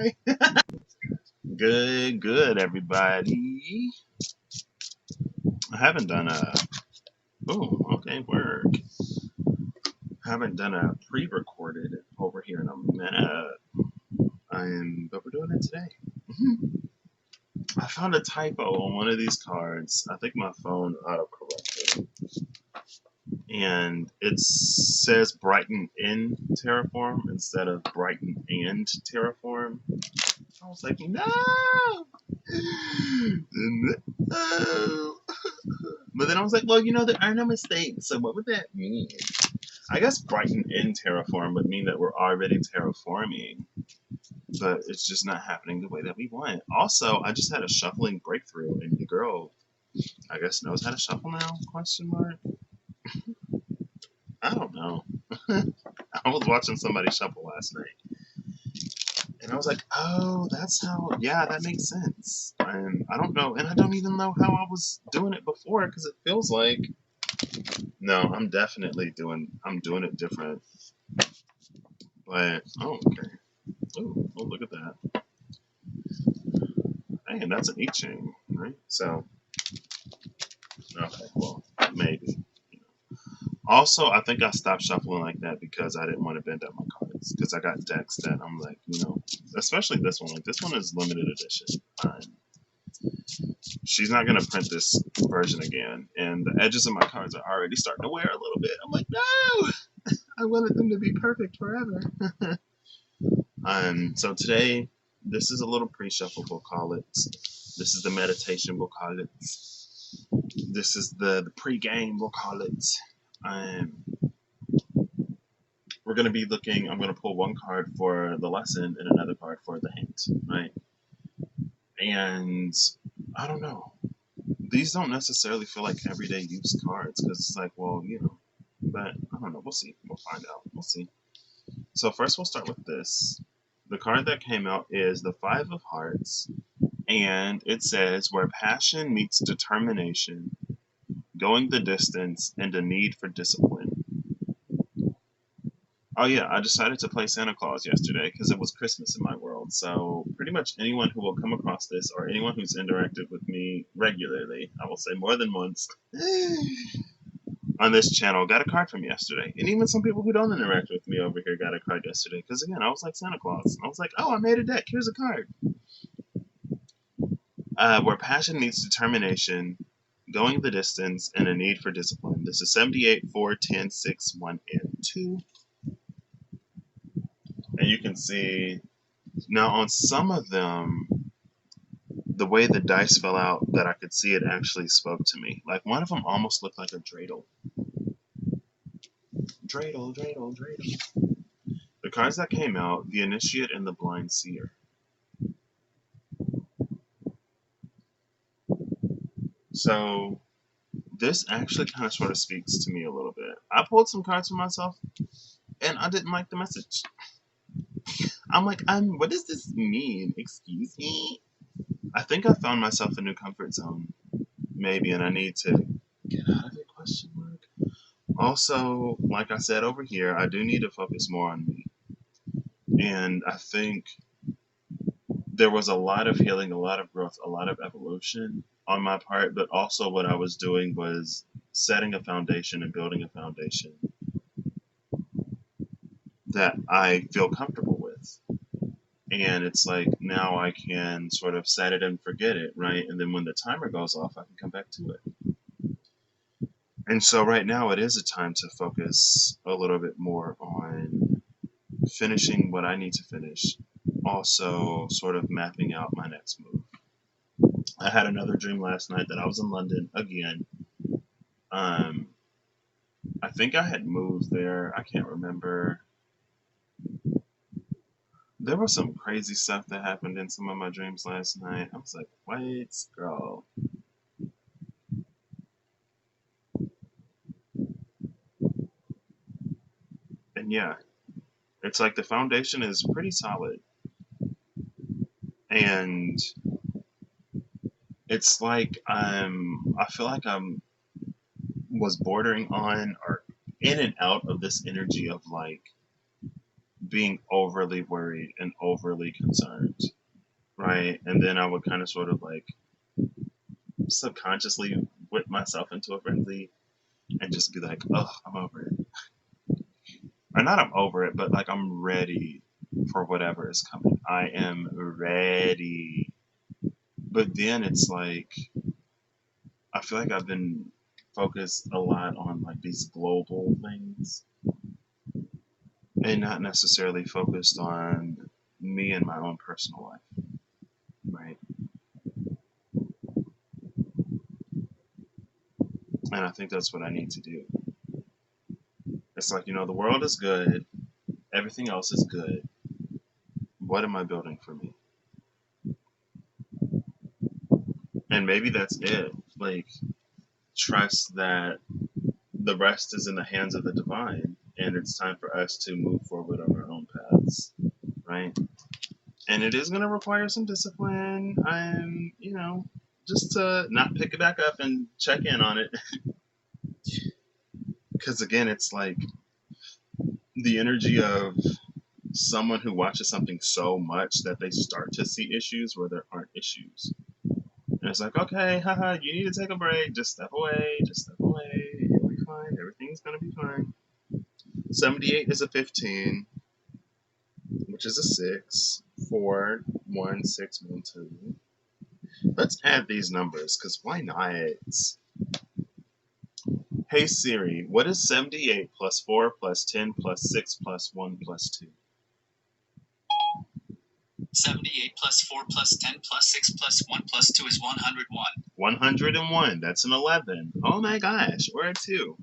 Hi. Good, everybody. I haven't done a. Oh, okay, work. Haven't done a pre-recorded over here in a minute. But we're doing it today. I found a typo on one of these cards. I think my phone autocorrected, and it says Brighton in Terraform instead of Brighton and Terraform. I was like, no, no. But then I was like, well, there are no mistakes, so what would that mean? I guess Brighton in Terraform would mean that we're already terraforming, but it's just not happening the way that we want. Also, I just had a shuffling breakthrough, and the girl, I guess, knows how to shuffle now? Question mark. I don't know. I was watching somebody shuffle last night, and I was like, oh, that's how. Yeah, that makes sense. And I don't know, and I don't even know how I was doing it before because it feels like no, I'm doing it different. But oh, okay. Oh, look at that. And that's an I Ching, right? So okay, well, maybe. Also, I think I stopped shuffling like that because I didn't want to bend up my cards because I got decks that I'm like, especially this one. Like this one is limited edition. She's not gonna print this version again, and the edges of my cards are already starting to wear a little bit. I'm like, no, I wanted them to be perfect forever. So today, this is a little pre-shuffle. We'll call it. This is the meditation. We'll call it. This is the pre-game. We'll call it. Um, we're going to be looking. I'm going to pull one card for the lesson and another card for the hint, right? And I don't know. These don't necessarily feel like everyday use cards because it's like, well, but I don't know. We'll see. We'll find out. We'll see. So first, we'll start with this. The card that came out is the Five of Hearts, and it says where passion meets determination, going the distance, and a need for discipline. Oh yeah, I decided to play Santa Claus yesterday because it was Christmas in my world. So pretty much anyone who will come across this or anyone who's interacted with me regularly, I will say more than once, on this channel got a card from yesterday. And even some people who don't interact with me over here got a card yesterday. Because again, I was like Santa Claus. I was like, oh, I made a deck. Here's a card. Where passion meets determination, going the distance, and a need for discipline. This is 78, 4, 10, 6, 1, and 2. And you can see now on some of them, the way the dice fell out, that I could see it actually spoke to me. Like one of them almost looked like a dreidel. Dreidel. The cards that came out, the Initiate and the Blind Seer. So this actually kind of sort of speaks to me a little bit. I pulled some cards for myself, and I didn't like the message. I'm like, what does this mean? Excuse me? I think I found myself a new comfort zone, maybe, and I need to get out of it, question mark. Also, like I said over here, I do need to focus more on me. And I think there was a lot of healing, a lot of growth, a lot of evolution on my part, but also what I was doing was setting a foundation and building a foundation that I feel comfortable with. And it's like now I can sort of set it and forget it, right? And then when the timer goes off, I can come back to it. And so right now it is a time to focus a little bit more on finishing what I need to finish, also sort of mapping out my next move. I had another dream last night that I was in London again. Um, I think I had moved there. I can't remember. There was some crazy stuff that happened in some of my dreams last night. I was like, "What, girl?" And yeah, it's like the foundation is pretty solid, and it's like I feel like I'm was bordering on or in and out of this energy of like being overly worried and overly concerned, right? And then I would kind of sort of like subconsciously whip myself into a frenzy and just be like, oh, I'm over it. Or not I'm over it, but like I'm ready for whatever is coming. I am ready. But then it's like, I feel like I've been focused a lot on like these global things and not necessarily focused on me and my own personal life, right? And I think that's what I need to do. It's like, the world is good, everything else is good. What am I building for me? And maybe that's it. Like, trust that the rest is in the hands of the divine, and it's time for us to move forward on our own paths, right? And it is going to require some discipline and, just to not pick it back up and check in on it. Because again, it's like the energy of someone who watches something so much that they start to see issues where there aren't issues. And it's like, okay, haha, you need to take a break. Just step away. Just step away. You'll be fine. Everything's going to be fine. 78 is a 15, which is a 6. 4, 1, 6, 1, 2. Let's add these numbers, because why not? Hey Siri, what is 78 plus 4 plus 10 plus 6 plus 1 plus 2? 78 plus 4 plus 10 plus 6 plus 1 plus 2 is 101. 101. That's an 11. Oh my gosh, we're at 2.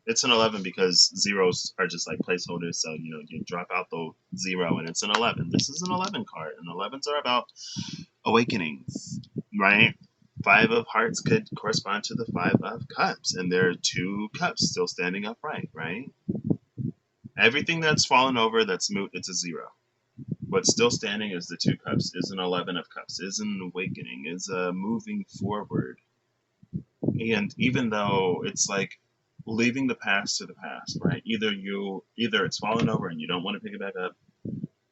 It's an 11 because zeros are just like placeholders, so you drop out the 0 and it's an 11. This is an 11 card, and 11s are about awakenings, right? 5 of hearts could correspond to the 5 of cups, and there are 2 cups still standing upright, right? Everything that's fallen over, that's moot, it's a 0. What's still standing is the 2 cups, is an 11 of cups, is an awakening, is a moving forward. And even though it's like leaving the past to the past, right? Either it's fallen over and you don't want to pick it back up,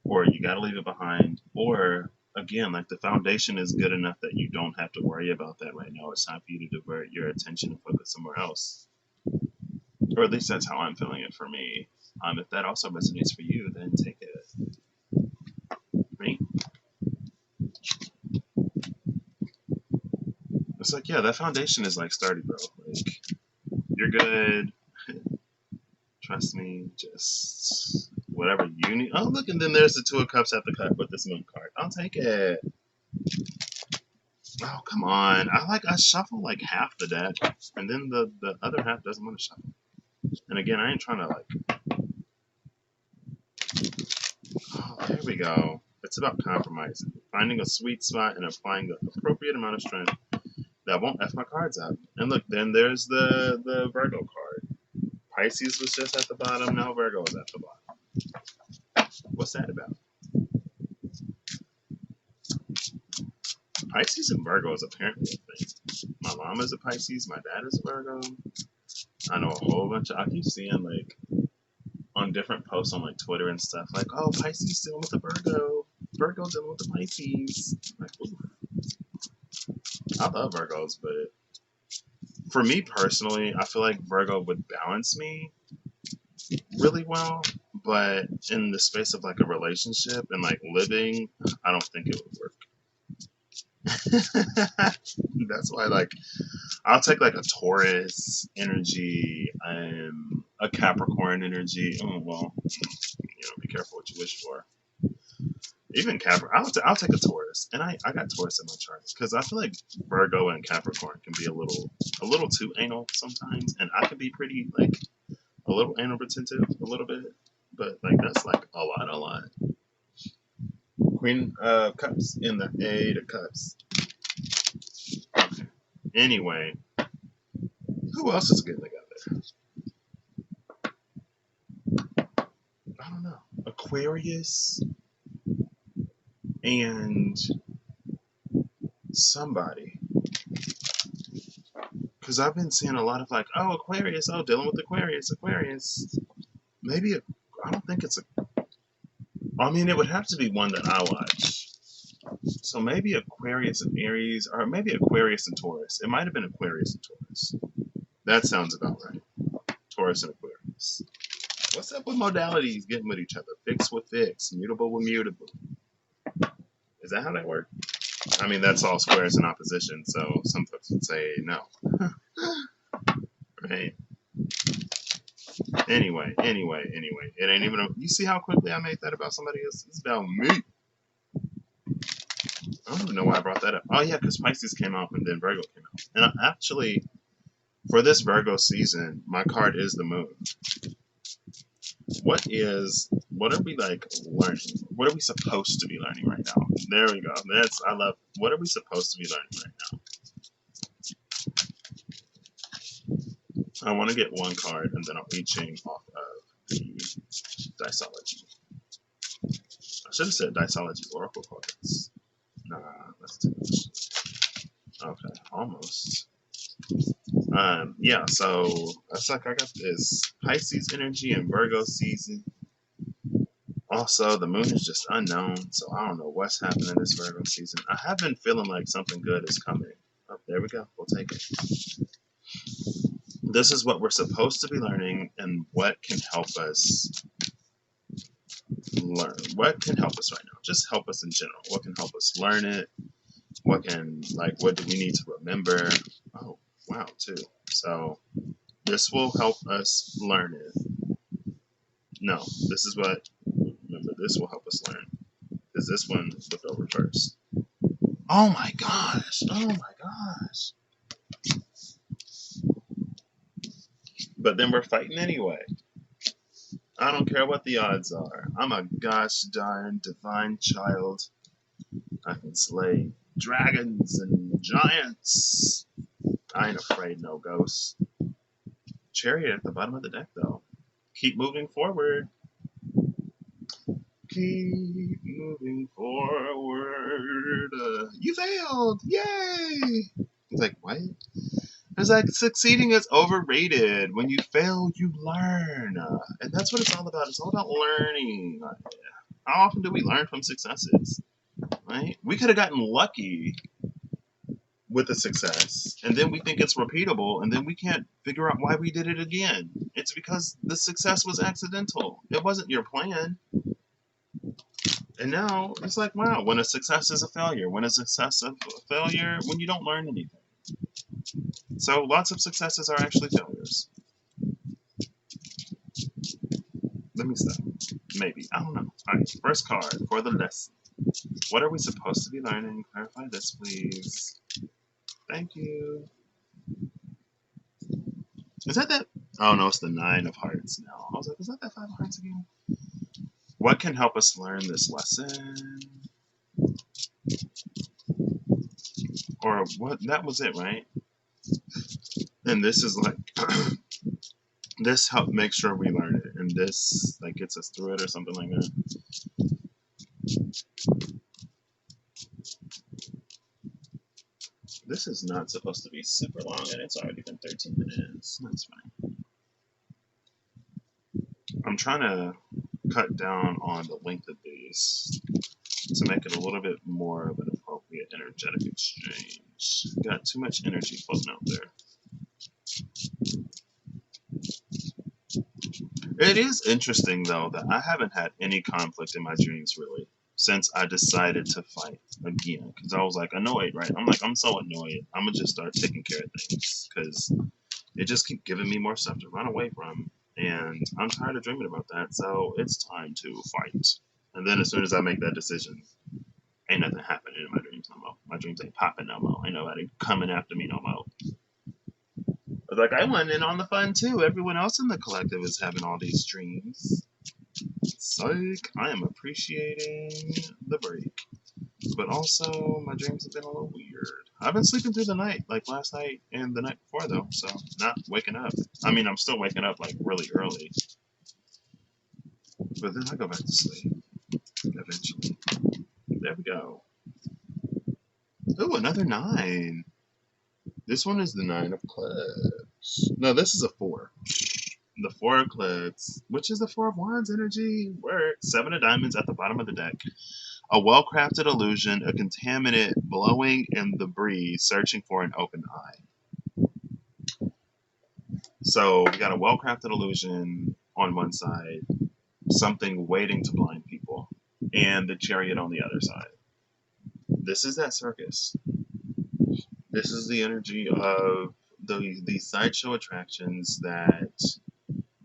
or you got to leave it behind, or again, like the foundation is good enough that you don't have to worry about that right now. It's time for you to divert your attention and focus somewhere else. Or at least that's how I'm feeling it for me. If that also resonates for you, then take it. Right? It's like, yeah, that foundation is like sturdy, bro. Like, you're good. Trust me. Just whatever you need. Oh, look, and then there's the 2 of cups at the cut with this moon card. I'll take it. Oh, come on. I shuffle like half the deck, and then the other half doesn't want to shuffle. And again, I ain't trying to like. Oh, there we go. It's about compromising, finding a sweet spot, and applying the appropriate amount of strength that won't F my cards up. And look, then there's the Virgo card. Pisces was just at the bottom, now Virgo is at the bottom. What's that about? Pisces and Virgo is apparently a thing. My mom is a Pisces, my dad is a Virgo. I know a whole bunch of, I keep seeing like on different posts on like Twitter and stuff, like, oh, Pisces dealing with the Virgo dealing with the Pisces. Like, ooh. I love Virgos, but for me personally, I feel like Virgo would balance me really well, but in the space of like a relationship and like living, I don't think it would work. That's why, like, I'll take like a Taurus energy, a Capricorn energy. Oh well, be careful what you wish for. Even Capricorn, I'll take a Taurus, and I got Taurus in my chart because I feel like Virgo and Capricorn can be a little too anal sometimes, and I can be pretty like a little anal retentive, a little bit, but like that's like a lot. Queen of Cups in the 8 of Cups. Okay. Anyway, who else is getting together? I don't know. Aquarius and somebody. Because I've been seeing a lot of like, oh, Aquarius, oh, dealing with Aquarius. Maybe I don't think it's a. I mean, it would have to be one that I watch. So maybe Aquarius and Aries, or maybe Aquarius and Taurus. It might have been Aquarius and Taurus. That sounds about right. Taurus and Aquarius. What's up with modalities getting with each other? Fixed with fixed, mutable with mutable. Is that how that works? I mean, that's all squares in opposition, so some folks would say no. Right? Anyway. It ain't even you see how quickly I made that about somebody else? It's about me. I don't even know why I brought that up. Oh, yeah, because Pisces came out and then Virgo came out. And actually, for this Virgo season, my card is the moon. What are we like learning? What are we supposed to be learning right now? There we go. What are we supposed to be learning right now? I want to get one card and then I'll be chaining off of the Diceology. I should have said Diceology Oracle cards. Nah, that's too much. Okay, almost. Yeah, so it's like I got this Pisces energy and Virgo season. Also, the moon is just unknown, so I don't know what's happening this Virgo season. I have been feeling like something good is coming. Oh, there we go. We'll take it. This is what we're supposed to be learning and what can help us learn. What can help us right now? Just help us in general. What can help us learn it? What do we need to remember? Oh, wow, too. So this will help us learn it. No, this is what, remember, this will help us learn. Because this one flipped over first. Oh my gosh. But then we're fighting anyway. I don't care what the odds are. I'm a gosh darn divine child. I can slay dragons and giants. I ain't afraid no ghosts. Chariot at the bottom of the deck, though. Keep moving forward. Keep moving forward. You failed! Yay! He's like, what? It's like succeeding is overrated. When you fail, you learn. And that's what it's all about. It's all about learning. How often do we learn from successes? Right? We could have gotten lucky with a success, and then we think it's repeatable, and then we can't figure out why we did it again. It's because the success was accidental. It wasn't your plan. And now it's like, wow, when a success is a failure, when a success is a failure, when you don't learn anything. So lots of successes are actually failures. Let me stop. Maybe. I don't know. All right, first card for the lesson. What are we supposed to be learning? Clarify this, please. Thank you. Is that? Oh, no, it's the 9 of Hearts now. I was like, is that 5 of Hearts again? What can help us learn this lesson? Or what? That was it, right? And this is like, this helped make sure we learn it. And this like gets us through it or something like that. This is not supposed to be super long, and it's already been 13 minutes. That's fine. I'm trying to cut down on the length of these to make it a little bit more of an appropriate energetic exchange. Got too much energy floating out there. It is interesting, though, that I haven't had any conflict in my dreams, really, since I decided to fight again. Because I was, like, annoyed, right? I'm so annoyed. I'm going to just start taking care of things. Because it just keeps giving me more stuff to run away from. And I'm tired of dreaming about that, so it's time to fight. And then as soon as I make that decision, ain't nothing happening in my dreams no more. My dreams ain't popping no more. Ain't nobody coming after me no more. I was like, I went in on the fun too. Everyone else in the collective is having all these dreams. Psych. I am appreciating the break. But also, my dreams have been a little weird. I've been sleeping through the night, like last night and the night before, though, so not waking up. I mean, I'm still waking up, like, really early. But then I go back to sleep, eventually. There we go. Ooh, another 9. This one is the 9 of clubs. No, this is a 4. the Four of Clubs, which is the Four of Wands energy, where Seven of Diamonds at the bottom of the deck. A well-crafted illusion, a contaminant blowing in the breeze, searching for an open eye. So we got a well-crafted illusion on one side, something waiting to blind people, and the Chariot on the other side. This is that circus. This is the energy of these sideshow attractions that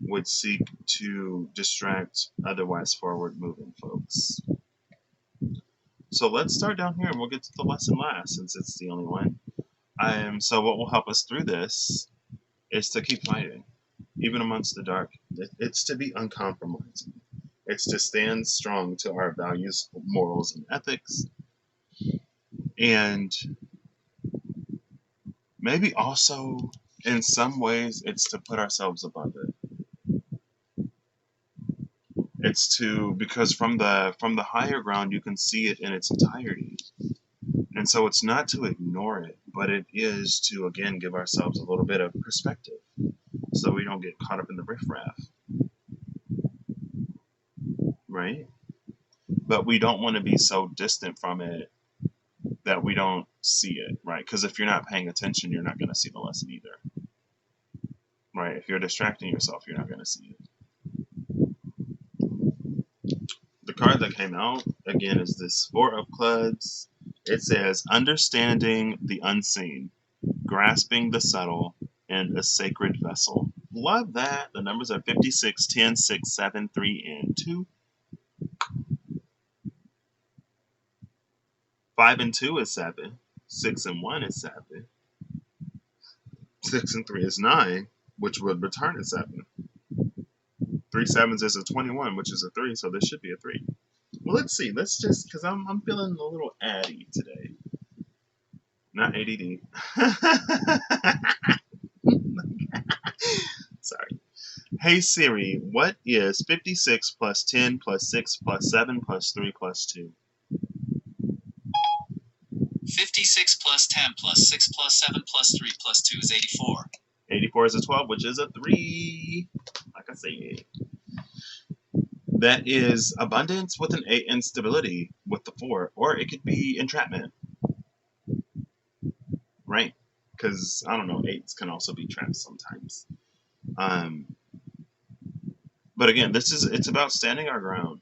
would seek to distract otherwise forward-moving folks. So let's start down here, and we'll get to the lesson last, since it's the only one. So what will help us through this is to keep fighting, even amongst the dark. It's to be uncompromising. It's to stand strong to our values, morals, and ethics. And maybe also, in some ways, it's to put ourselves above it. It's to, because from the higher ground, you can see it in its entirety. And so it's not to ignore it, but it is to, again, give ourselves a little bit of perspective so we don't get caught up in the riffraff. Right? But we don't want to be so distant from it that we don't see it, right? Because if you're not paying attention, you're not going to see the lesson either. Right? If you're distracting yourself, you're not going to see it. The card that came out, again, is this Four of Clubs. It says, understanding the unseen, grasping the subtle, and a sacred vessel. Love that. The numbers are 56, 10, 6, 7, 3, and 2. 5 and 2 is 7. 6 and 1 is 7. 6 and 3 is 9, which would return a 7. 3 sevens is a 21, which is a 3, so this should be a 3. Well, let's see. Let's just, because I'm feeling a little addy today. Not ADD. Sorry. Hey Siri, what is 56 plus 10 plus 6 plus 7 plus 3 plus 2? 56 plus 10 plus 6 plus 7 plus 3 plus 2 is 84. 84 is a 12, which is a 3. Like I said. That is abundance with an 8 and stability with the 4. Or it could be entrapment. Right? Because, I don't know, 8s can also be traps sometimes. But again, it's about standing our ground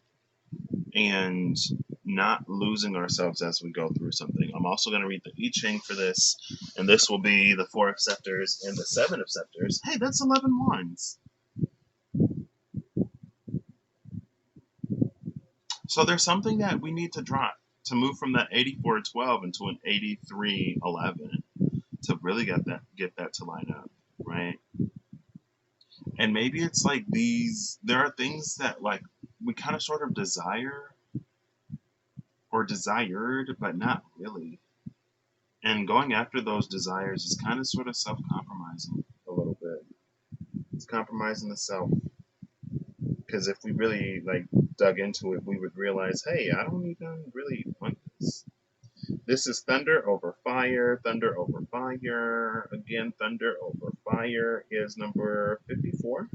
and not losing ourselves as we go through something. I'm also going to read the I Ching for this, and this will be the 4 of Scepters and the 7 of Scepters. Hey, that's 11 wands. So there's something that we need to drop to move from that 84-12 into an 83-11 to really get that to line up, right? And maybe it's like there are things that like we kind of sort of desire or desired, but not really. And going after those desires is kind of sort of self-compromising a little bit. It's compromising the self. Because if we really like dug into it, we would realize, hey, I don't even really want this. This is thunder over fire, thunder over fire. Again, thunder over fire is number 54.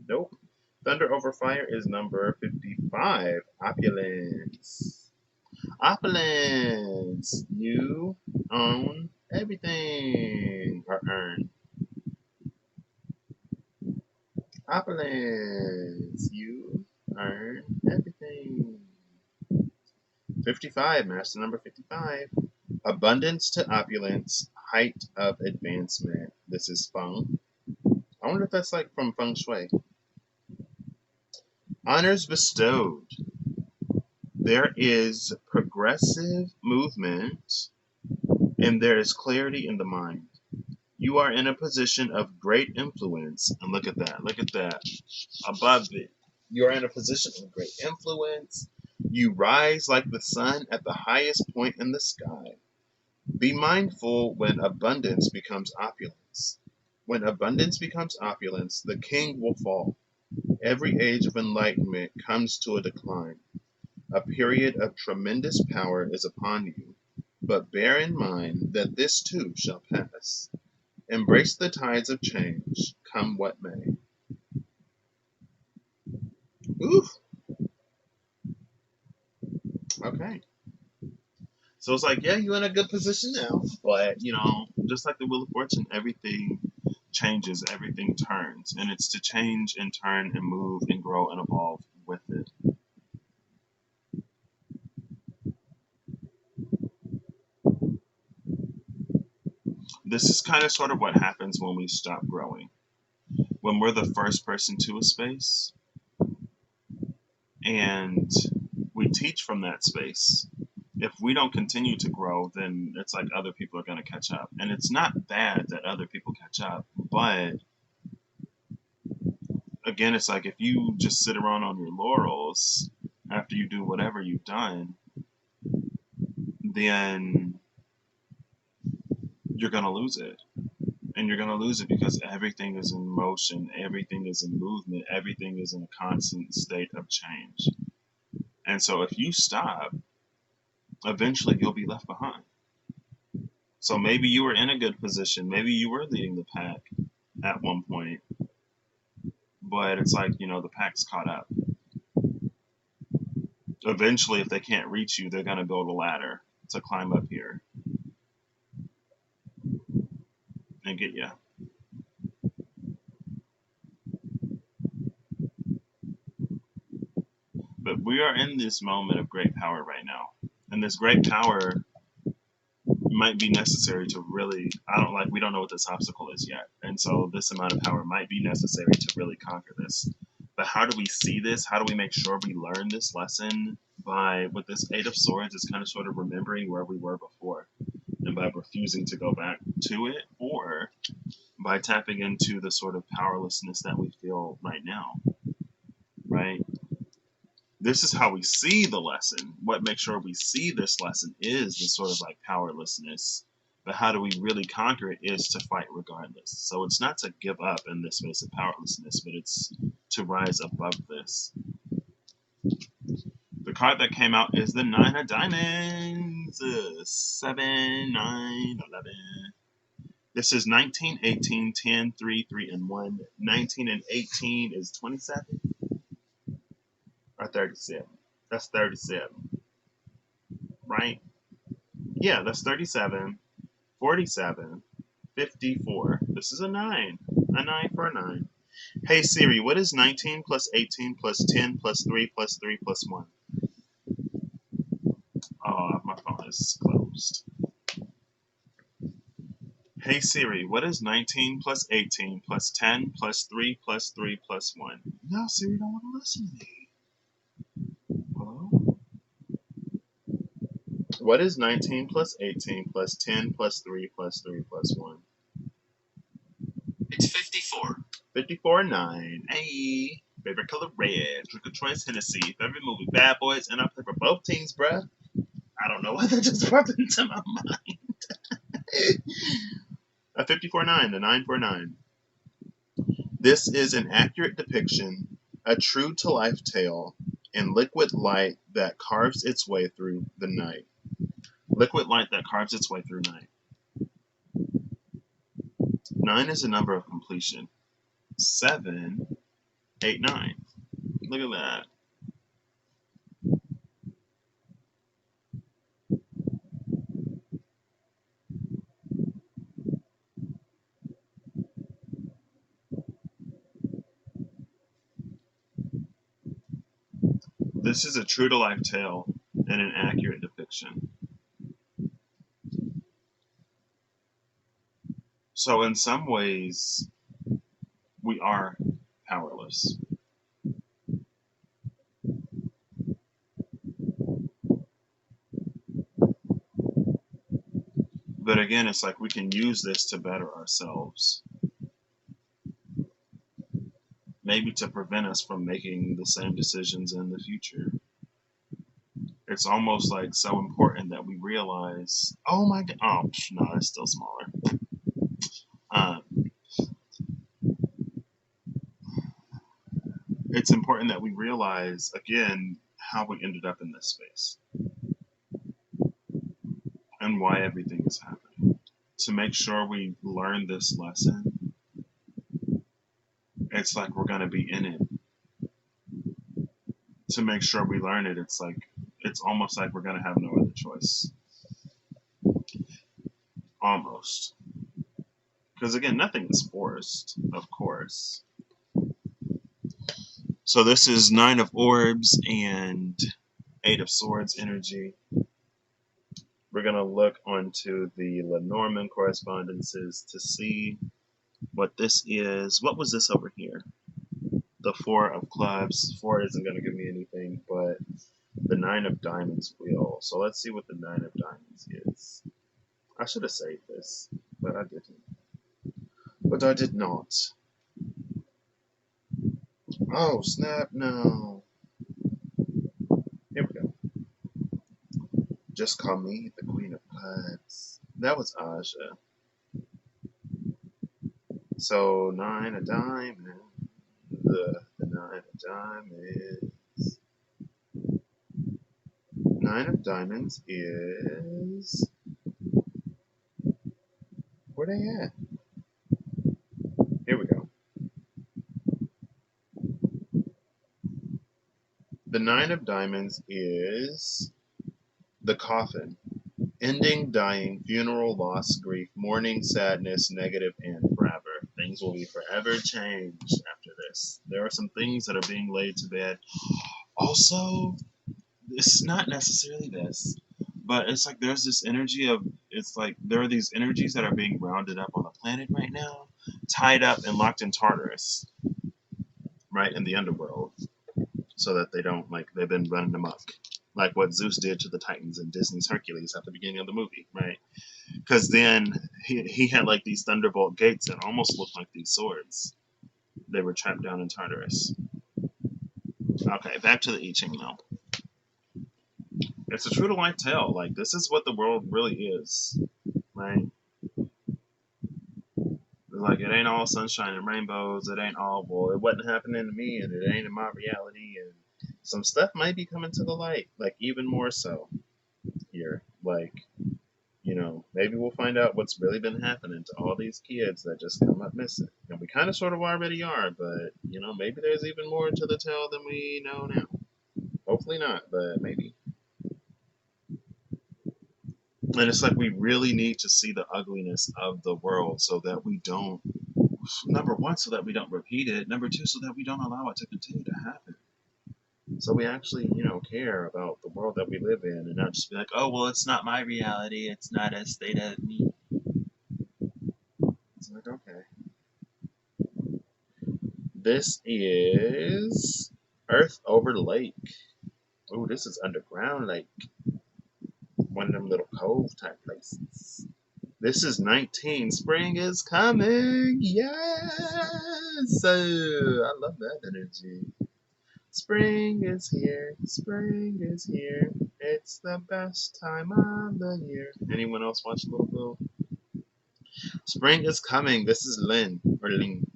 Nope. Thunder over fire is number 55. Opulence. Opulence. You own everything or earn. Opulence. You earn everything. 55. Master number 55. Abundance to opulence. Height of advancement. This is Feng. I wonder if that's like from Feng Shui. Honors bestowed. There is progressive movement and there is clarity in the mind. You are in a position of great influence. And look at that. Above it. You are in a position of great influence. You rise like the sun at the highest point in the sky. Be mindful when abundance becomes opulence. When abundance becomes opulence, the king will fall. Every age of enlightenment comes to a decline. A period of tremendous power is upon you, but bear in mind that this too shall pass. Embrace the tides of change, come what may. Oof. Okay. So it's like, yeah, you're in a good position now. But, just like the Wheel of Fortune, everything changes, everything turns. And it's to change and turn and move and grow and evolve with it. This is kind of sort of what happens when we stop growing. When we're the first person to a space and we teach from that space, if we don't continue to grow, then it's like other people are going to catch up. And it's not bad that other people catch up, but again, it's like if you just sit around on your laurels after you do whatever you've done, then you're going to lose it. And you're going to lose it because everything is in motion, everything is in movement, everything is in a constant state of change. And so if you stop, eventually you'll be left behind. So maybe you were in a good position, maybe you were leading the pack at one point, but it's like, the pack's caught up. Eventually, if they can't reach you, they're going to build a ladder to climb up here and get you. But we are in this moment of great power right now. And this great power might be necessary to really, we don't know what this obstacle is yet. And so this amount of power might be necessary to really conquer this. But how do we see this? How do we make sure we learn this lesson? With this Eight of Swords, it's kind of sort of remembering where we were before. And by refusing to go back to it, or by tapping into the sort of powerlessness that we feel right now, right? This is how we see the lesson. What makes sure we see this lesson is this sort of like powerlessness. But how do we really conquer it is to fight regardless. So it's not to give up in this space of powerlessness, but it's to rise above this. The card that came out is the Nine of Diamonds. 7, 9, 11. This is 19, 18, 10, 3, 3, and 1. 19 and 18 is 27 or 37. That's 37, right? Yeah, that's 37, 47, 54. This is a 9. A 9 for a 9. Hey Siri, what is 19 plus 18 plus 10 plus 3 plus 3 plus 1? Oh, my phone is closed. Hey Siri, what is 19 plus 18 plus 10 plus 3 plus 3 plus 1? No, Siri don't want to listen to me. Hello? What is 19 plus 18 plus 10 plus 3 plus 3 plus 1? It's 54. 54 9. Hey. Favorite color red. Drink a choice Hennessy. Favorite movie Bad Boys. And I play for both teams, bruh. I don't know why that just popped into my mind. A 54 9. The 9 for 9. This is an accurate depiction, a true to life tale, in liquid light that carves its way through the night. Liquid light that carves its way through night. 9 is a number of completion. 7, 8, 9. Look at that. This is a true to life tale and an accurate depiction. So, in some ways, we are powerless. But again, it's like we can use this to better ourselves. Maybe to prevent us from making the same decisions in the future. It's almost like so important that we realize, oh my god, oh no, it's still smaller. Um, it's important that we realize again how we ended up in this space and why everything is happening. To make sure we learn this lesson, it's like we're going to be in it to make sure we learn it, it's like it's almost like we're gonna have no other choice. Almost. Because again, nothing is forced, of course. So this is 9 of Orbs and 8 of Swords energy. We're going to look onto the Lenormand correspondences to see what this is. What was this over here? The 4 of Clubs. 4 isn't going to give me anything, but the 9 of Diamonds will. So let's see what the 9 of Diamonds is. I should have saved this, but I didn't. But I did not. Oh, snap, no. Here we go. Just call me the Queen of Clubs. That was Aja. So 9 of Diamonds. The 9 of Diamonds. 9 of Diamonds is. Where they at? Here we go. The 9 of Diamonds is the Coffin. Ending, dying, funeral, loss, grief, mourning, sadness, negative, and forever. Things will be forever changed after this. There are some things that are being laid to bed. Also, it's not necessarily this, but it's like there's this energy of, it's like there are these energies that are being rounded up on the planet right now, tied up and locked in Tartarus, right, in the underworld, so that they don't, like, they've been running amok. Like what Zeus did to the Titans in Disney's Hercules at the beginning of the movie, right? Because then he had like these thunderbolt gates that almost looked like these swords. They were trapped down in Tartarus. Okay, back to the I Ching though. It's a true to life tale. Like, this is what the world really is, right? Like, it ain't all sunshine and rainbows. It ain't all, well, it wasn't happening to me, and it ain't in my reality, and some stuff might be coming to the light, like even more so here. Like, maybe we'll find out what's really been happening to all these kids that just come up missing. And we kind of sort of already are, but, maybe there's even more to the tale than we know now. Hopefully not, but maybe. And it's like we really need to see the ugliness of the world so that we don't, number one, so that we don't repeat it. Number two, so that we don't allow it to continue to happen. So we actually, care about the world that we live in and not just be like, oh, well, it's not my reality. It's not as state as me. It's like, okay. This is Earth over Lake. Oh, this is underground lake. One of them little cove type places. This is 19. Spring is coming. Yes. I love that energy. Spring is here. Spring is here. It's the best time of the year. Anyone else watch Little Bill? Spring is coming. This is Lin or Ling.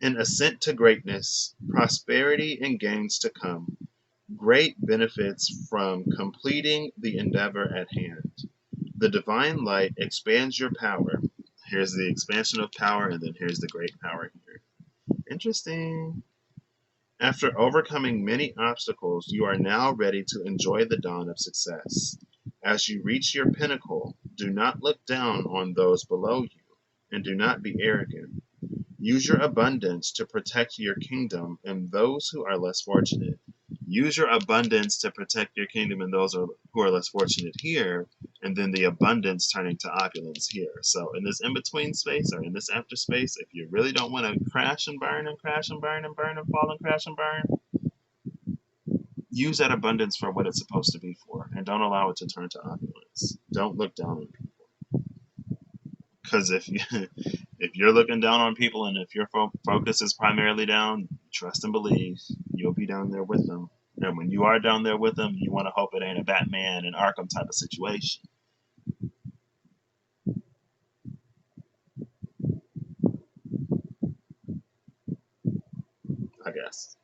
An ascent to greatness, prosperity and gains to come. Great benefits from completing the endeavor at hand. The divine light expands your power. Here's the expansion of power, and then here's the great power here. Interesting. After overcoming many obstacles, you are now ready to enjoy the dawn of success. As you reach your pinnacle, do not look down on those below you, and do not be arrogant. Use your abundance to protect your kingdom and those who are less fortunate. Use your abundance to protect your kingdom and those who are less fortunate here, and then the abundance turning to opulence here. So in this in-between space, or in this after space, if you really don't want to crash and burn and crash and burn and burn and fall and crash and burn, use that abundance for what it's supposed to be for, and don't allow it to turn to opulence. Don't look down on people. Because if you're looking down on people, and if your focus is primarily down, trust and believe you'll be down there with them. And when you are down there with them, you want to hope it ain't a Batman and Arkham type of situation. I guess.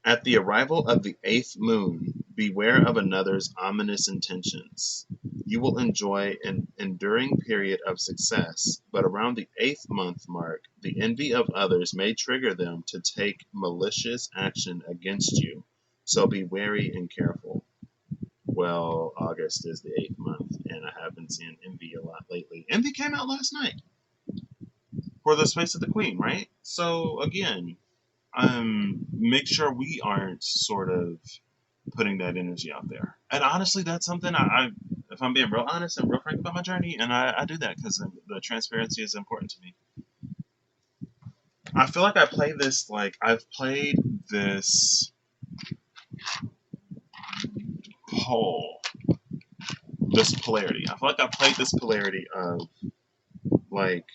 At the arrival of the 8th moon, beware of another's ominous intentions. You will enjoy an enduring period of success, but around the eighth month mark, the envy of others may trigger them to take malicious action against you. So be wary and careful. Well, August is the eighth month, and I have been seeing Envy a lot lately. Envy came out last night for the Space of the Queen, right? So again, make sure we aren't sort of putting that energy out there. And honestly, that's something if I'm being real honest and real frank about my journey, and I do that because the transparency is important to me. I feel like I've played this pole, this polarity. I feel like I played this polarity of like,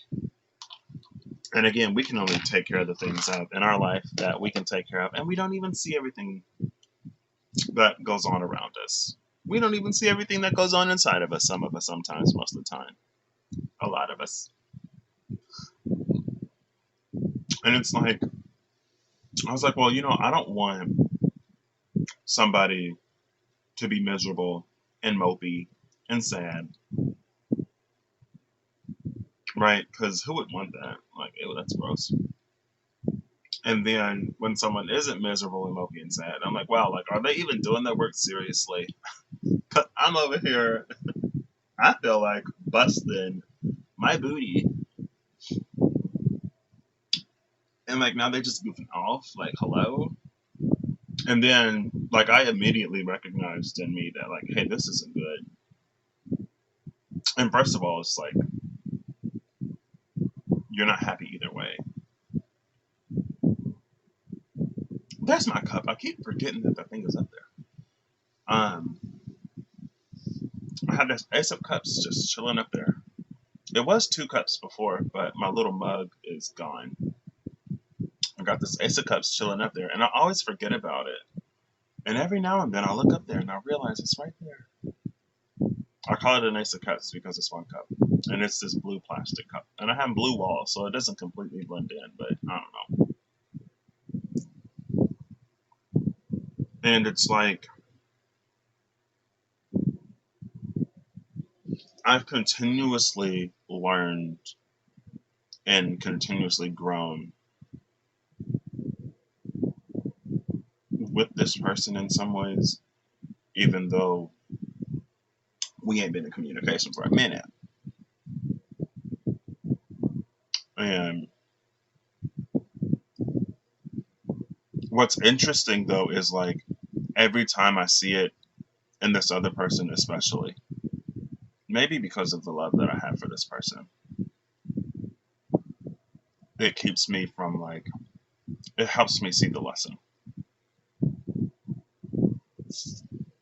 and again, we can only take care of the things in our life that we can take care of, and we don't even see everything that goes on around us. We don't even see everything that goes on inside of us. Some of us, sometimes, most of the time, a lot of us, and it's like I was like, well, I don't want somebody to be miserable and mopey and sad, right? Because who would want that? Like, ew, that's gross. And then when someone isn't miserable and mopey and sad, I'm like, wow, like, are they even doing that work seriously? Cause I'm over here, I feel like busting my booty, and like now they're just goofing off. Like, hello. And then like I immediately recognized in me that like, hey, this isn't good. And first of all, it's like you're not happy either way. There's my cup. I keep forgetting that the thing is up there. Um, I had this Ace of Cups just chilling up there. It was two cups before, but my little mug is gone. I got this Ace of Cups chilling up there, and I always forget about it. And every now and then I look up there and I realize it's right there. I call it an Ace of Cups because it's one cup, and it's this blue plastic cup. And I have blue walls, so it doesn't completely blend in, but I don't know. And it's like I've continuously learned and continuously grown with this person in some ways, even though we ain't been in communication for a minute. And what's interesting though is like every time I see it in this other person, especially, maybe because of the love that I have for this person, it keeps me from like, it helps me see the lesson.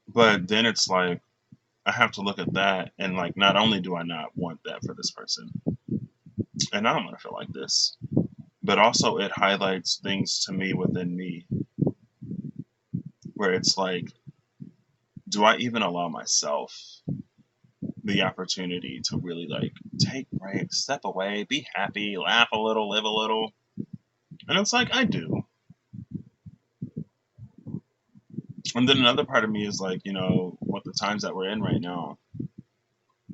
But then it's like, I have to look at that and like, not only do I not want that for this person, and I don't want to feel like this, but also it highlights things to me within me where it's like, do I even allow myself the opportunity to really like take breaks, step away, be happy, laugh a little, live a little? And it's like, I do. And then another part of me is like, with the times that we're in right now,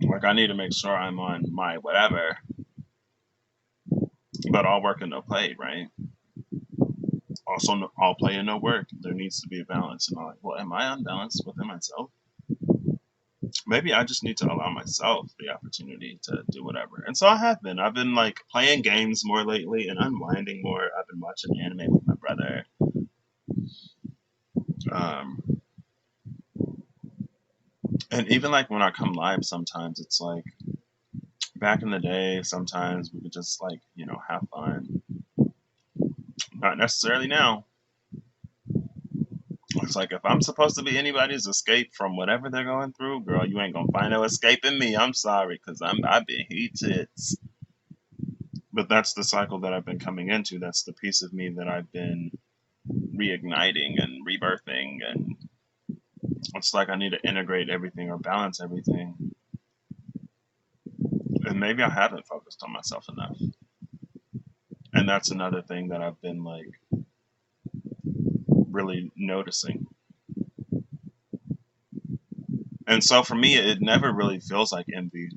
like I need to make sure I'm on my whatever, but all work and no play, right? Also, all play and no work. There needs to be a balance. And I'm like, well, am I unbalanced within myself? Maybe I just need to allow myself the opportunity to do whatever. And so I have been. I've been like playing games more lately and unwinding more. I've been watching anime with my brother. Um, and even like when I come live, sometimes it's like back in the day, sometimes we could just like, have fun. Not necessarily now. It's like if I'm supposed to be anybody's escape from whatever they're going through, girl, you ain't gonna find no escape in me. I'm sorry, cause I've been heated. But that's the cycle that I've been coming into. That's the piece of me that I've been reigniting and rebirthing, and it's like I need to integrate everything or balance everything. And maybe I haven't focused on myself enough. And that's another thing that I've been like really noticing. And so for me, it never really feels like envy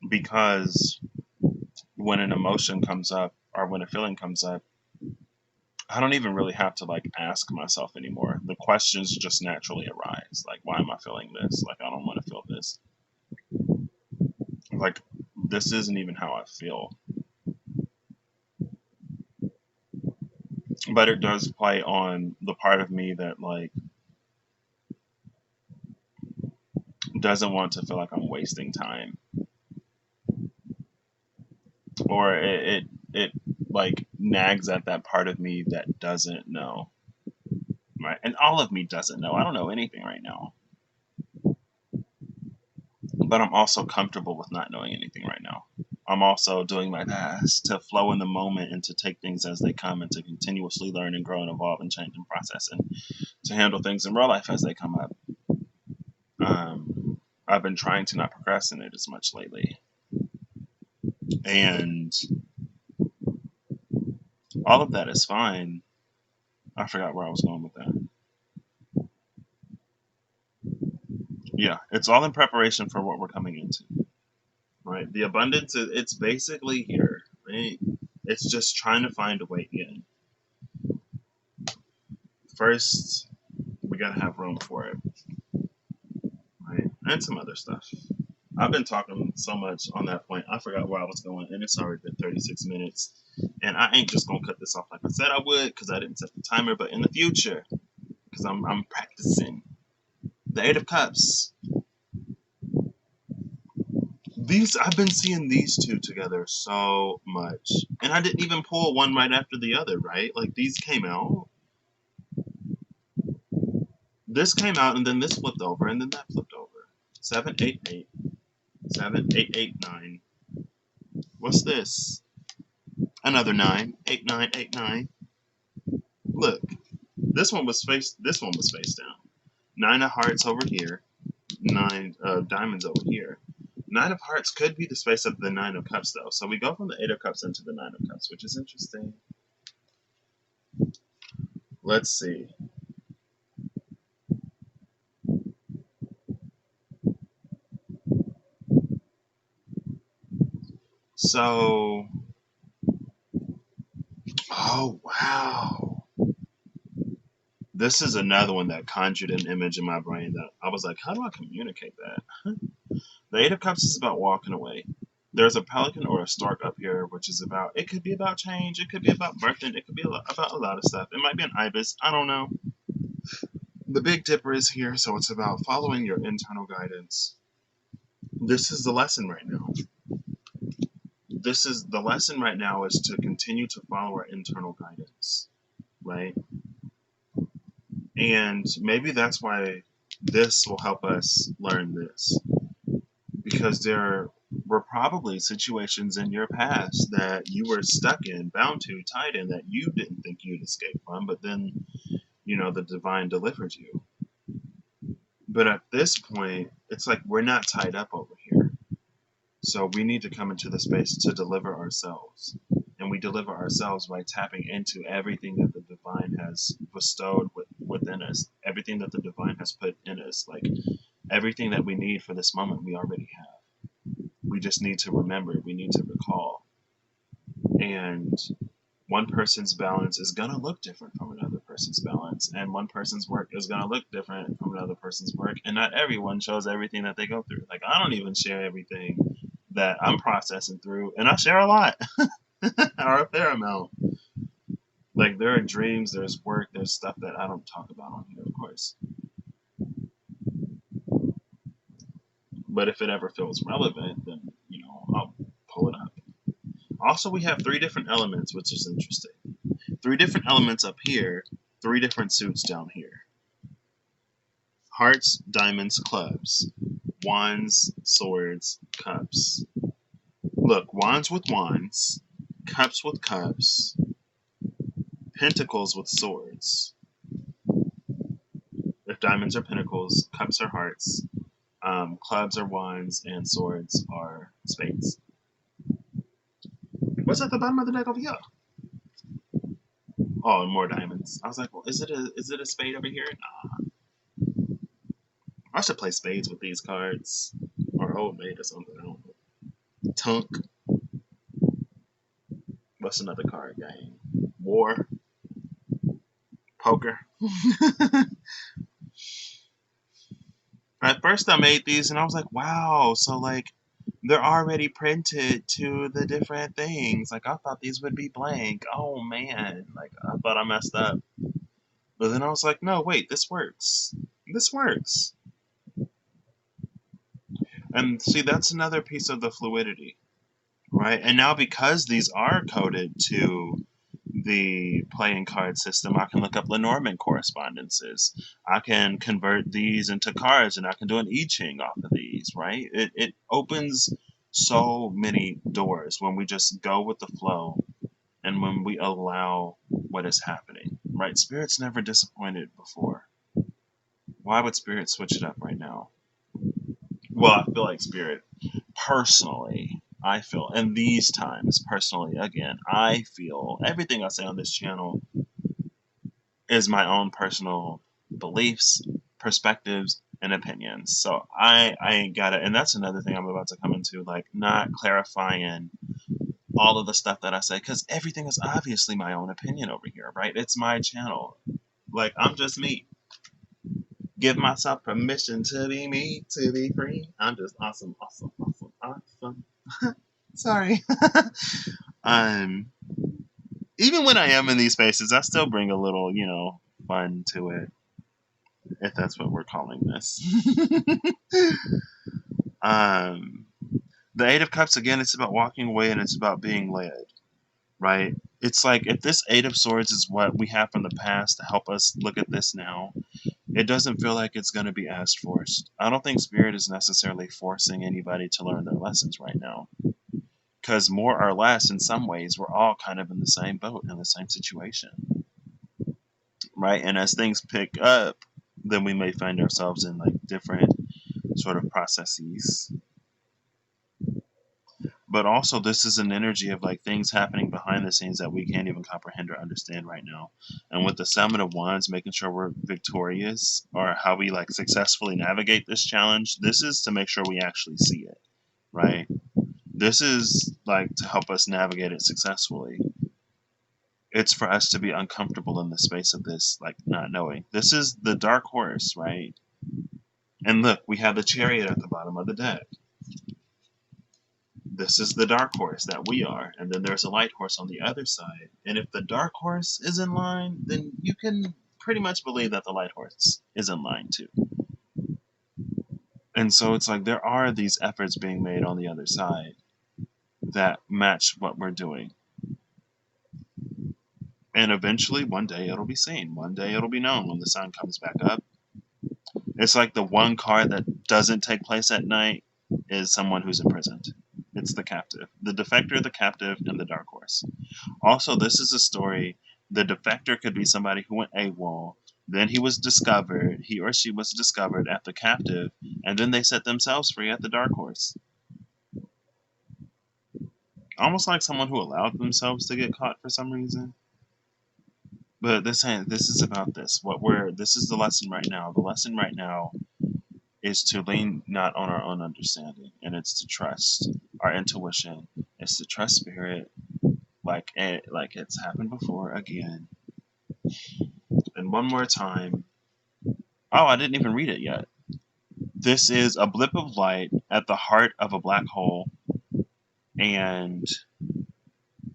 because when an emotion comes up or when a feeling comes up, I don't even really have to like ask myself anymore. The questions just naturally arise. Like, why am I feeling this? Like, I don't want to feel this. Like, this isn't even how I feel. But it does play on the part of me that like doesn't want to feel like I'm wasting time, or it like nags at that part of me that doesn't know. Right, and all of me doesn't know. I don't know anything right now, but I'm also comfortable with not knowing anything right now. I'm also doing my best to flow in the moment and to take things as they come and to continuously learn and grow and evolve and change and process and to handle things in real life as they come up. I've been trying to not procrastinate as much lately. And all of that is fine. I forgot where I was going with that. Yeah, it's all in preparation for what we're coming into. Right? The abundance, it's basically here. Right? It's just trying to find a way in. First, we gotta have room for it, right? And some other stuff. I've been talking so much on that point. I forgot where I was going, and it's already been 36 minutes. And I ain't just gonna cut this off like I said I would, because I didn't set the timer. But in the future, because I'm practicing the Eight of Cups. These I've been seeing these two together so much, and I didn't even pull one right after the other. Right? Like these came out. This came out, and then this flipped over, and then that flipped over. 7 8 8, 7 8 8 9. What's this? Another 9. 8 9 8 9. Look, this one was face. This one was face down. 9 of hearts over here. 9 diamonds over here. 9 of hearts could be the space of the 9 of cups, though. So we go from the 8 of cups into the 9 of cups, which is interesting. Let's see. So, oh wow. This is another one that conjured an image in my brain that I was like, how do I communicate that? The 8 of cups is about walking away. There's a pelican or a stork up here, which is about, it could be about change, it could be about birthing, it could be about a lot of stuff. It might be an ibis, I don't know. The Big Dipper is here, so it's about following your internal guidance. This is the lesson right now. This is the lesson right now is to continue to follow our internal guidance, right? And maybe that's why this will help us learn this. Because there were probably situations in your past that you were stuck in, bound to, tied in, that you didn't think you'd escape from, but then, the divine delivered you. But at this point, it's like we're not tied up over here. So we need to come into the space to deliver ourselves. And we deliver ourselves by tapping into everything that the divine has bestowed within us, everything that the divine has put in us. Like everything that we need for this moment, we already have. We just need to remember, we need to recall. And one person's balance is going to look different from another person's balance, and one person's work is going to look different from another person's work, and not everyone shows everything that they go through. Like I don't even share everything that I'm processing through, and I share a lot or a fair amount. Like there are dreams, there's work, there's stuff that I don't talk about on here, of course. But if it ever feels relevant, then I'll pull it up. Also, we have 3 different elements, which is interesting. 3 different elements up here, 3 different suits down here. Hearts, diamonds, clubs. Wands, swords, cups. Look, wands with wands, cups with cups, pentacles with swords. If diamonds are pentacles, cups are hearts, clubs are wands, and swords are spades. What's at the bottom of the deck over here? Oh, and more diamonds. I was like, well, is it a spade over here? Nah. I should play spades with these cards. Or old maid or something. I don't know. Tunk. What's another card game? War. Poker. At first I made these and I was like, wow, so like they're already printed to the different things. Like I thought these would be blank. Oh man. Like I thought I messed up. But then I was like, no, wait, this works. This works. And see, that's another piece of the fluidity, right? And now because these are coded to the playing card system, I can look up Lenormand correspondences. I can convert these into cards and I can do an I Ching off of these, right? It opens so many doors when we just go with the flow and when we allow what is happening, right? Spirit's never disappointed before. Why would Spirit switch it up right now? Well, I feel like Spirit, personally, I feel, in these times, personally, again, I feel everything I say on this channel is my own personal beliefs, perspectives, and opinions. So I ain't got it. And that's another thing I'm about to come into, like not clarifying all of the stuff that I say, because everything is obviously my own opinion over here, right? It's my channel. Like, I'm just me. Give myself permission to be me, to be free. I'm just awesome, awesome, awesome, awesome. Sorry. um, Even when I am in these spaces, I still bring a little, fun to it, if that's what we're calling this. um, the Eight of Cups, again, it's about walking away and it's about being led, right? It's like if this Eight of Swords is what we have from the past to help us look at this now, it doesn't feel like it's going to be as forced. I don't think Spirit is necessarily forcing anybody to learn their lessons right now. Because more or less, in some ways, we're all kind of in the same boat, in the same situation. Right? And as things pick up, then we may find ourselves in like different sort of processes. But also, this is an energy of like things happening behind the scenes that we can't even comprehend or understand right now. And with the Seven of Wands, making sure we're victorious or how we like successfully navigate this challenge, this is to make sure we actually see it, right? This is like to help us navigate it successfully. It's for us to be uncomfortable in the space of this, like not knowing. This is the dark horse, right? And look, we have the Chariot at the bottom of the deck. This is the dark horse that we are, and then there's a light horse on the other side. And if the dark horse is in line, then you can pretty much believe that the light horse is in line too. And so it's like there are these efforts being made on the other side that match what we're doing. And eventually, one day it'll be seen. One day it'll be known when the sun comes back up. It's like the one card that doesn't take place at night is someone who's imprisoned. It's the captive. The defector, the captive, and the dark horse. Also, this is a story. The defector could be somebody who went AWOL. Then he was discovered. He or she was discovered at the captive. And then they set themselves free at the dark horse. Almost like someone who allowed themselves to get caught for some reason. But this is about this. This is the lesson right now. The lesson right now is to lean not on our own understanding, and it's to trust our intuition. It's to trust Spirit, like it's happened before again. And one more time. Oh, I didn't even read it yet. This is a blip of light at the heart of a black hole, and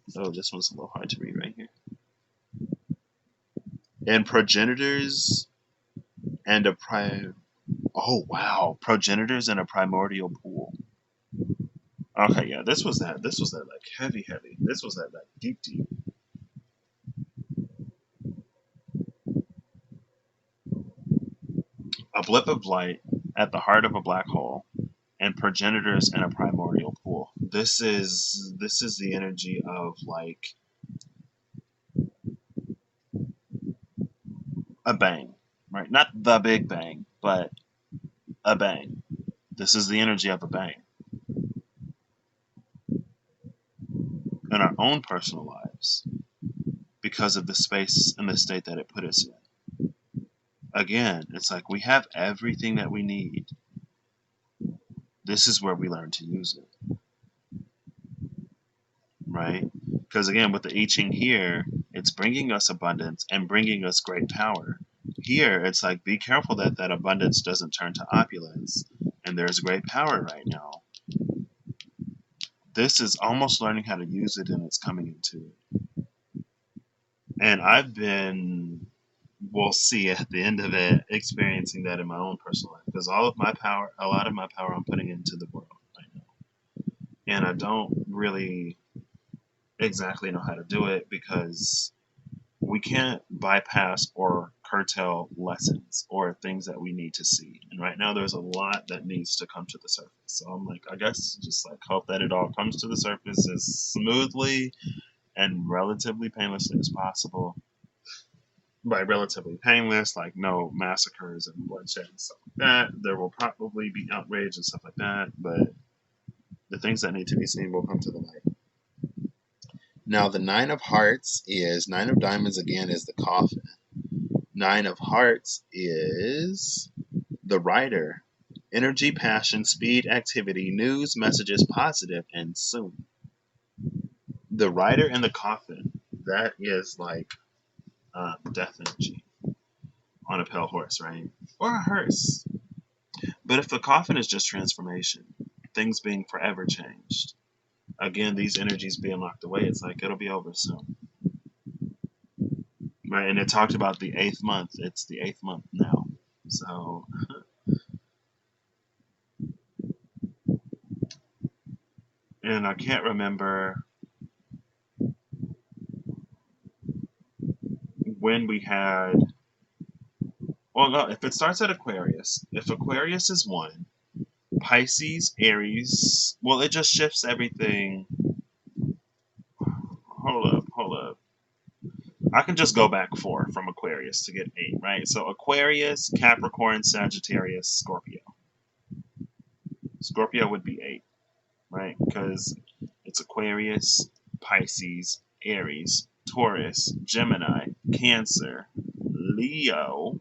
this one's a little hard to read right here. And progenitors and a progenitors in a primordial pool. Okay, yeah, this was that like heavy. This was that like deep. A blip of light at the heart of a black hole, and progenitors in a primordial pool. This is the energy of like a bang, right? Not the big bang, but a bang. This is the energy of a bang in our own personal lives because of the space and the state that it put us in. Again, it's like we have everything that we need. This is where we learn to use it, right? Because again, with the I Ching here, it's bringing us abundance and bringing us great power. Here, it's like be careful that that abundance doesn't turn to opulence, and there's great power right now. This is almost learning how to use it, and it's coming into it. And I've been, we'll see at the end of it, experiencing that in my own personal life, because all of my power, a lot of my power, I'm putting into the world right now, and I don't really exactly know how to do it because we can't bypass or curtail lessons or things that we need to see. And right now, there's a lot that needs to come to the surface. So I'm like, I guess just like hope that it all comes to the surface as smoothly and relatively painlessly as possible. By relatively painless, like no massacres and bloodshed and stuff like that. There will probably be outrage and stuff like that, but the things that need to be seen will come to the light. Now, the Nine of Hearts is Nine of Diamonds again is the coffin. Nine of Hearts is the Rider. Energy, passion, speed, activity, news, messages, positive, and soon. The Rider and the coffin, that is like death energy on a pale horse, right? Or a hearse. But if the coffin is just transformation, things being forever changed, again, these energies being locked away, it's like it'll be over soon. Right? And it talked about the 8th month. It's the 8th month now. So, and I can't remember when we had. Well, no, if it starts at Aquarius, if Aquarius is 1, Pisces, Aries, well, it just shifts everything. Hold up. I can just go back 4 from Aquarius to get 8, right? So Aquarius, Capricorn, Sagittarius, Scorpio. Scorpio would be 8, right? Because it's Aquarius, Pisces, Aries, Taurus, Gemini, Cancer, Leo,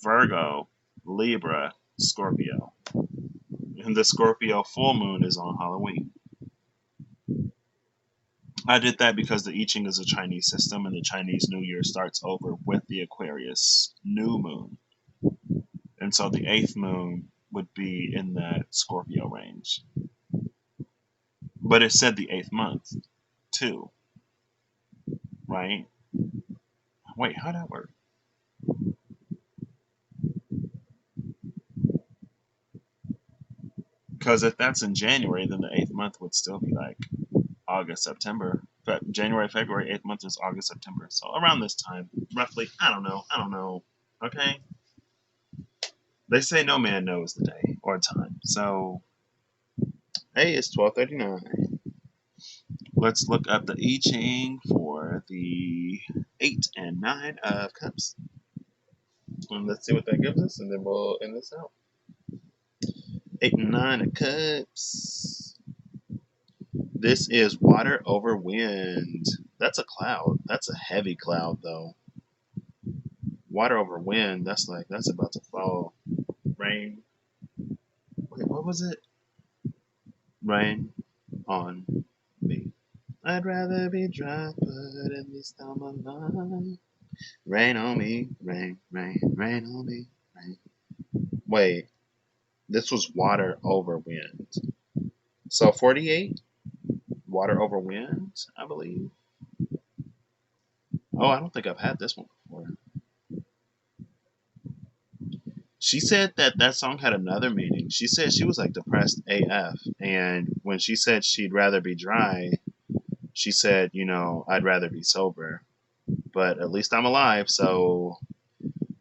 Virgo, Libra, Scorpio. And the Scorpio full moon is on Halloween. I did that because the I Ching is a Chinese system, and the Chinese New Year starts over with the Aquarius new moon. And so the 8th moon would be in that Scorpio range. But it said the 8th month, too. Right? Wait, how'd that work? Because if that's in January, then the 8th month would still be like August, September. But January, February, 8th month is August, September. So around this time, roughly. I don't know. Okay? They say no man knows the day or time. So, hey, it's 12:39. Let's look up the I Ching for the 8 and 9 of Cups. And let's see what that gives us, and then we'll end this out. 8 and 9 of Cups. This is water over wind. That's a cloud. That's a heavy cloud, though. Water over wind, that's about to fall. Rain. Wait, what was it? Rain on me. I'd rather be dry, but at least I'm alive. Rain on me, rain, rain, rain on me, rain. Wait, this was water over wind. So 48, water over wind, I believe. Oh, I don't think I've had this one before. She said that that song had another meaning. She said she was like depressed AF, and when she said she'd rather be dry, she said, I'd rather be sober, but at least I'm alive, so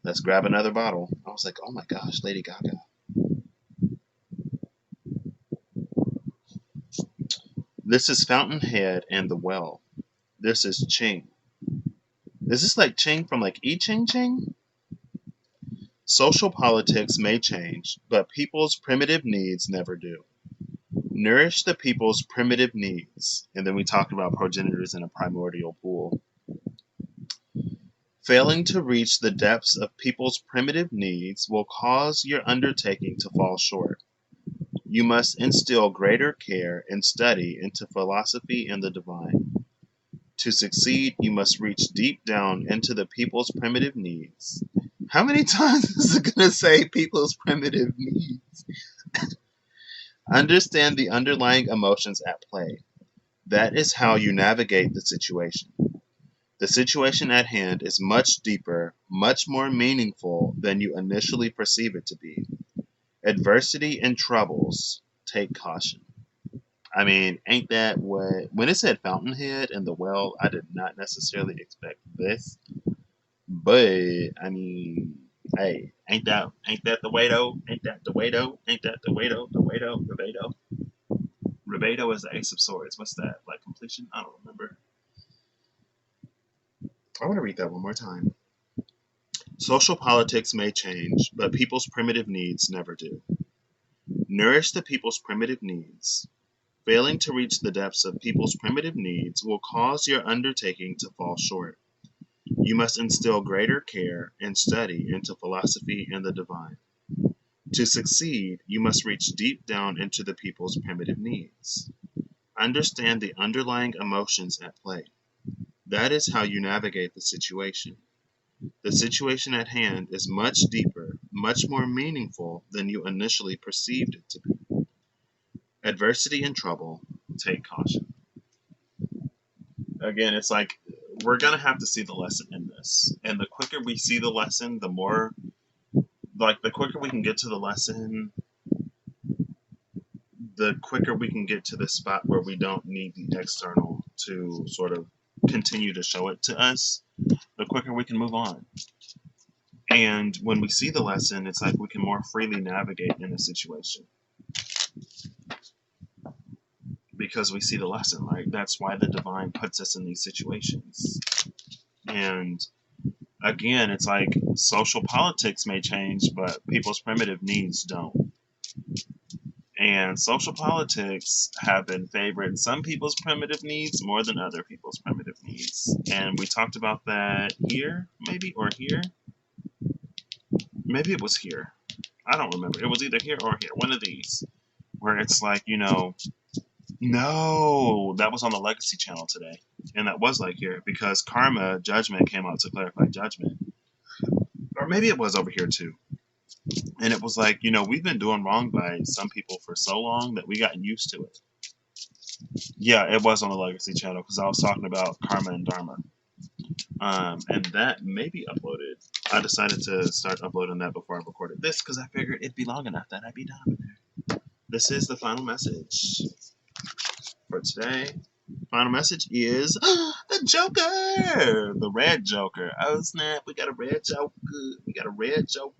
let's grab another bottle. I was like, oh my gosh, Lady Gaga. This is Fountainhead and the Well. This is Ching. Is this like Ching from like I Ching Ching? Social politics may change, but people's primitive needs never do. Nourish the people's primitive needs. And then we talked about progenitors in a primordial pool. Failing to reach the depths of people's primitive needs will cause your undertaking to fall short. You must instill greater care and study into philosophy and the divine. To succeed, you must reach deep down into the people's primitive needs. How many times is it going to say people's primitive needs? Understand the underlying emotions at play. That is how you navigate the situation. The situation at hand is much deeper, much more meaningful than you initially perceive it to be. Adversity and troubles, take caution. I mean, ain't that what... When it said Fountainhead and the well, I did not necessarily expect this. But, I mean, hey, ain't that the way though? Ain't that the way though? Ain't that the way though? The way though? Rebedo? Rebedo is the Ace of Swords. What's that? Like completion? I don't remember. I want to read that one more time. Social politics may change, but people's primitive needs never do. Nourish the people's primitive needs. Failing to reach the depths of people's primitive needs will cause your undertaking to fall short. You must instill greater care and study into philosophy and the divine. To succeed, you must reach deep down into the people's primitive needs. Understand the underlying emotions at play. That is how you navigate the situation. The situation at hand is much deeper, much more meaningful than you initially perceived it to be. Adversity and trouble, take caution. Again, it's like we're going to have to see the lesson in this. And the quicker we see the lesson, the more, like, the quicker we can get to the lesson, the quicker we can get to the spot where we don't need the external to sort of continue to show it to us, the quicker we can move on. And when we see the lesson, it's like we can more freely navigate in a situation. Because we see the lesson, right? That's why the divine puts us in these situations. And again, it's like social politics may change, but people's primitive needs don't. And social politics have been favoring some people's primitive needs more than other people's primitive needs. And we talked about that here, maybe, or here. Maybe it was here. I don't remember. It was either here or here, one of these, where it's like, you know, no, that was on the Legacy channel today. And that was like here because Karma Judgment came out to clarify judgment. Or maybe it was over here too. And it was like, you know, we've been doing wrong by some people for so long that we got used to it. Yeah, it was on the Legacy channel because I was talking about Karma and Dharma. And that may be uploaded. I decided to start uploading that before I recorded this because I figured it'd be long enough that I'd be done with it. This is the final message for today. Final message is the Joker! The red Joker. Oh snap, we got a red Joker. We got a red Joker.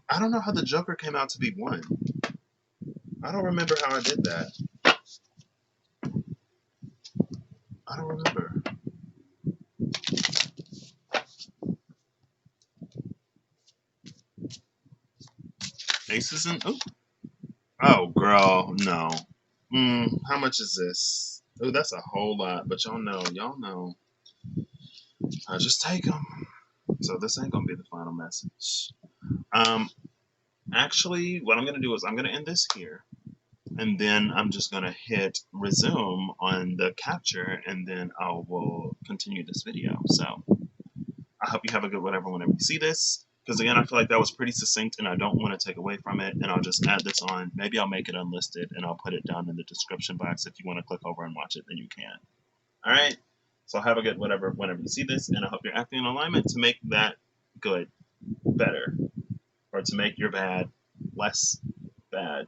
I don't know how the Joker came out to be one. I don't remember how I did that. I don't remember. Aces and... Oh, girl, no. How much is this? Oh, that's a whole lot, but y'all know. I just take them. So this ain't gonna be the final message. Actually, what I'm gonna do is I'm gonna end this here, and then I'm just gonna hit resume on the capture, and then I will continue this video. So I hope you have a good whatever whenever you see this. Because again, I feel like that was pretty succinct and I don't want to take away from it. And I'll just add this on. Maybe I'll make it unlisted and I'll put it down in the description box. If you want to click over and watch it, then you can. All right. So have a good whatever whenever you see this. And I hope you're acting in alignment to make that good better. Or to make your bad less bad.